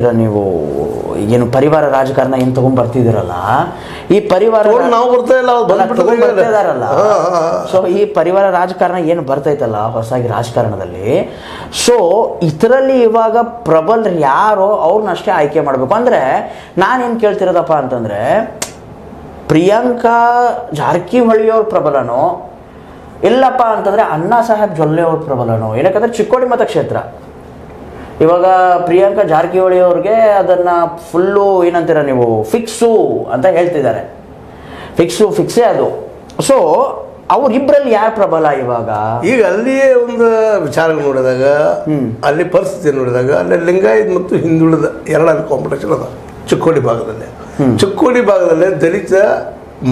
ನೀವು ಏನು ಪರಿವಾರ ರಾಜಕಾರಣ ಏನು ತಗೊಂಡ್ ಬರ್ತಿದ್ದೀರಲ್ಲ, ಈ ಪರಿವಾರ ನಾವು ಬರ್ತಾ ಇಲ್ಲ, ಬರ್ತಿದಾರಲ್ಲ. ಸೊ ಈ ಪರಿವಾರ ರಾಜಕಾರಣ ಏನು ಬರ್ತೈತಲ್ಲ ಹೊಸದಾಗಿ ರಾಜಕಾರಣದಲ್ಲಿ, ಸೊ ಇದರಲ್ಲಿ ಇವಾಗ ಪ್ರಬಲರು ಯಾರೋ ಅವ್ರನ್ನ ಅಷ್ಟೇ ಆಯ್ಕೆ ಮಾಡಬೇಕು. ಅಂದ್ರೆ ನಾನೇನು ಕೇಳ್ತಿರೋದಪ್ಪ ಅಂತಂದ್ರೆ, ಪ್ರಿಯಾಂಕಾ ಜಾರಕಿಹೊಳಿ ಅವ್ರ ಪ್ರಬಲನೋ ಇಲ್ಲಪ್ಪ ಅಂತಂದ್ರೆ ಅಣ್ಣಾ ಸಾಹೇಬ್ ಜೊಲ್ಲೆ ಅವ್ರ ಪ್ರಬಲನೋ. ಏನಕ್ಕಂದ್ರೆ ಚಿಕ್ಕೋಡಿ ಮತಕ್ಷೇತ್ರ ಇವಾಗ ಪ್ರಿಯಾಂಕಾ ಜಾರಕಿಹೊಳಿ ಅವ್ರಿಗೆ ಅದನ್ನು ಫುಲ್ಲು ಏನಂತೀರ ನೀವು ಫಿಕ್ಸು ಅಂತ ಹೇಳ್ತಿದ್ದಾರೆ. ಫಿಕ್ಸೇ ಅದು. ಸೊ ಅವರಿಬ್ಬರಲ್ಲಿ ಯಾರು ಪ್ರಬಲ ಇವಾಗ? ಈಗ ಅಲ್ಲಿಯೇ ಒಂದು ವಿಚಾರ ನೋಡಿದಾಗ, ಅಲ್ಲಿ ಪರಿಸ್ಥಿತಿ ನೋಡಿದಾಗ, ಅಲ್ಲಿ ಲಿಂಗಾಯತ್ ಮತ್ತು ಹಿಂದುಳಿದ ಎರಡರ ಕಾಂಪಿಟೇಷನ್ ಅದ ಚಿಕ್ಕೋಡಿ ಭಾಗದಲ್ಲಿ. ಚಿಕ್ಕೋಡಿ ಭಾಗದಲ್ಲಿ ದಲಿತ,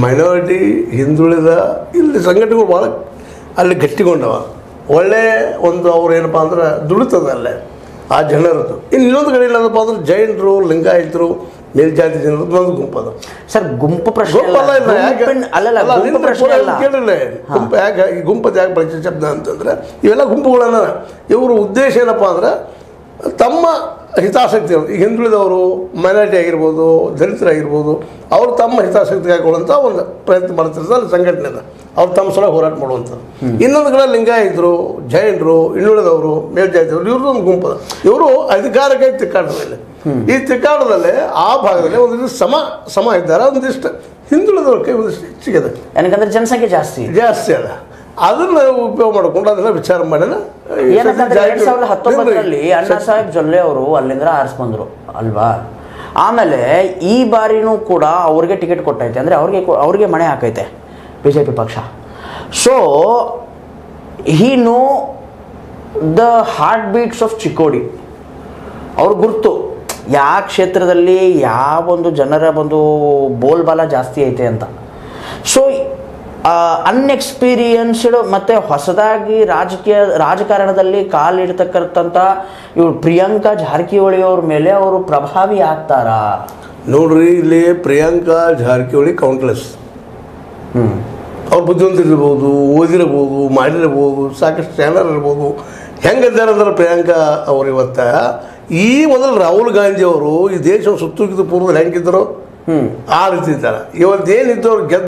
ಮೈನಾರಿಟಿ, ಹಿಂದುಳಿದ ಇಲ್ಲಿ ಸಂಘಟನೆಗಳು ಭಾಳ ಅಲ್ಲಿ ಗಟ್ಟಿಗೊಂಡವ. ಒಳ್ಳೆ ಒಂದು ಅವ್ರು ಏನಪ್ಪ ಅಂದ್ರೆ ದುಡಿತದ ಅಲ್ಲೇ ಆ ಜನರದ್ದು. ಇನ್ನೊಂದು ಕಡೆ ಇಲ್ಲದಪ್ಪ ಅಂದ್ರೆ ಜೈನರು, ಲಿಂಗಾಯತರು, ಮೇಲ್ಜಾತಿ ಜನರದ್ದು ಒಂದು ಗುಂಪದ. ಸರ್ ಗುಂಪು ಪ್ರಶ್ನೆ ಕೇಳಿಲ್ಲ. ಗುಂಪು ಯಾಕೆ ಈ ಗುಂಪದ ಯಾಕೆ ಪರಿಚಯ ಶಬ್ದ ಅಂತಂದ್ರೆ, ಇವೆಲ್ಲ ಗುಂಪುಗಳನ್ನ ಇವರು ಉದ್ದೇಶ ಏನಪ್ಪ ಅಂದ್ರೆ ತಮ್ಮ ಹಿತಾಸಕ್ತಿ, ಈಗ ಹಿಂದುಳಿದವರು, ಮೈನಾರಿಟಿ ಆಗಿರ್ಬೋದು, ದಲಿತರಾಗಿರ್ಬೋದು, ಅವರು ತಮ್ಮ ಹಿತಾಸಕ್ತಿ ಹಾಕೊಳ್ಳುವಂಥ ಒಂದು ಪ್ರಯತ್ನ ಮಾಡ್ತಿರ್ತಾರೆ ಸಂಘಟನೆನ. ಅವ್ರು ತಮ್ಮ ಸಲ ಹೋರಾಟ ಮಾಡುವಂಥದ್ದು. ಇನ್ನೊಂದು ಕಡೆ ಲಿಂಗಾಯತರು, ಜೈನರು, ಇನ್ನುಳಿದವರು, ಮೇಲ್ಜಾತಿಯವರು, ಇವ್ರದ್ದು ಒಂದು ಗುಂಪದ. ಇವರು ಅಧಿಕಾರಕ್ಕೆ ತಿಕ್ಕಾಟದಲ್ಲಿ, ಈ ತಿಕ್ಕಾಟದಲ್ಲಿ ಆ ಭಾಗದಲ್ಲಿ ಒಂದಿಷ್ಟು ಸಮ ಇದ್ದಾರೆ, ಒಂದಿಷ್ಟು ಹಿಂದುಳಿದವ್ರ ಕೈ ಒಂದಿಷ್ಟು ಹೆಚ್ಚಿಗೆ. ಯಾಕಂದ್ರೆ ಜನಸಂಖ್ಯೆ ಜಾಸ್ತಿ ಅದ. ಅದನ್ನ ಉಪಯೋಗ ಮಾಡಿಕೊಂಡು ಅದನ್ನ ವಿಚಾರ ಮಾಡೋಣ. 2019ರಲ್ಲಿ ಅಣ್ಣಾ ಸಾಹೇಬ್ ಜೊಲ್ಲೆ ಅವರು ಅಲ್ಲಿಂದ ಆರಿಸ್ಕೊಂಡ್ರು ಅಲ್ವಾ. ಆಮೇಲೆ ಈ ಬಾರಿನೂ ಕೂಡ ಅವ್ರಿಗೆ ಟಿಕೆಟ್ ಕೊಟ್ಟೈತೆ, ಅಂದರೆ ಅವ್ರಿಗೆ ಮಣೆ ಹಾಕೈತೆ BJP ಪಕ್ಷ. So he know the heart beats of Chikkodi. ಅವ್ರ ಗುರ್ತು ಯಾವ ಕ್ಷೇತ್ರದಲ್ಲಿ ಯಾವೊಂದು ಜನರ ಒಂದು ಬೋಲ್ಬಾಲ ಜಾಸ್ತಿ ಐತೆ ಅಂತ. ಸೊ ಅನ್ಎಕ್ಸ್ಪೀರಿಯನ್ಸ್ಡ್ ಮತ್ತು ಹೊಸದಾಗಿ ರಾಜಕಾರಣದಲ್ಲಿ ಕಾಲಿಡ್ತಕ್ಕಂಥ ಇವ್ರು ಪ್ರಿಯಾಂಕಾ ಜಾರಕಿಹೊಳಿ ಅವ್ರ ಮೇಲೆ ಅವರು ಪ್ರಭಾವಿ ಆಗ್ತಾರಾ? ನೋಡ್ರಿ, ಇಲ್ಲಿ ಪ್ರಿಯಾಂಕಾ ಜಾರಕಿಹೊಳಿ ಕೌಂಟ್ಲೆಸ್. ಅವ್ರು ಬುದ್ಧಿವಂತರಿರ್ಬೋದು, ಓದಿರ್ಬೋದು, ಮಾಡಿರ್ಬೋದು, ಸಾಕಷ್ಟು ಚಾನಲ್ ಇರ್ಬೋದು. ಹೆಂಗಿದ್ದಾರೆ ಅಂದ್ರೆ ಪ್ರಿಯಾಂಕಾ ಅವ್ರು ಇವತ್ತ ಈ ಮೊದಲು ರಾಹುಲ್ ಗಾಂಧಿ ಅವರು ಈ ದೇಶ ಸುತ್ತುಗಿದ ಪೂರ್ವದಲ್ಲಿ ಹೆಂಗಿದ್ರು ಆ ರೀತಿ ಇದ್ದಾರೆ. ಇವತ್ತೇನಿದ್ದವ್ರು ಗೆದ್ದು